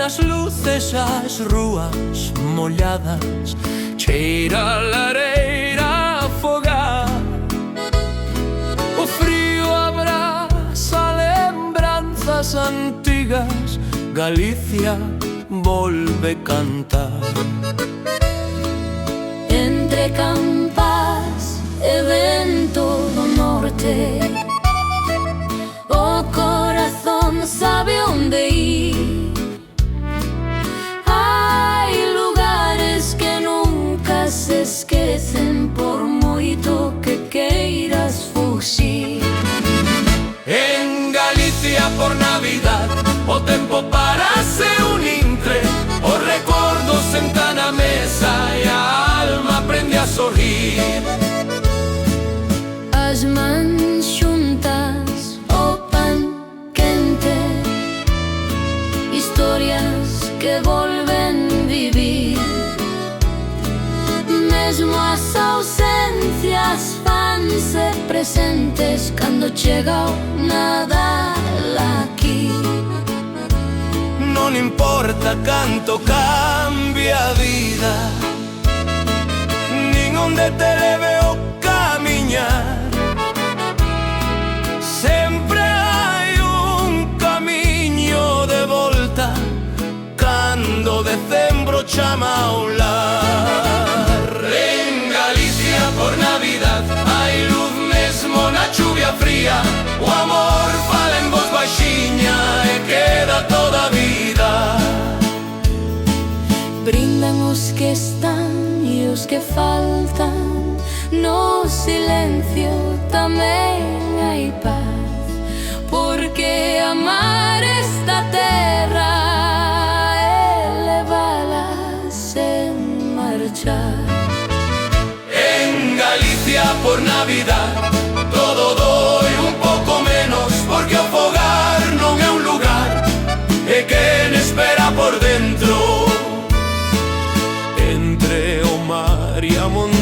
as luces as rúas molladas, cheira a lareira afogar. O frío abraza lembranzas antigas, Galicia volve cantar. Entre campas e vento do norte, o corazón sabe onde ir. Hai lugares que nunca se esquecen, por moito que queiras fuxir. En Galicia por Navidad o tempo parase un intre, os recordos sentan na mesa e a alma aprende a sorrir. As mans xuntas, o pan quente, historias que volven vivir. Mesmo as ausencias fanse presentes cando chega o Nadal aquí. Non importa canto cambia a vida, nin onde te leve o camiñar, sempre hai un camiño de volta cando decembro chama ao lar. En Galicia por Navidad hai luz mesmo na chuvia fría, o amor fala en voz baixiña e queda toda a vida. Brindan os que están e os que faltan, no silencio tamén hai paz, porque amar esta terra é levala sen marchar. En Galicia por Navidad todo doi un pouco menos, porque o fogar non é un lugar, é quen espera por dentro. Entre o mar e a montaña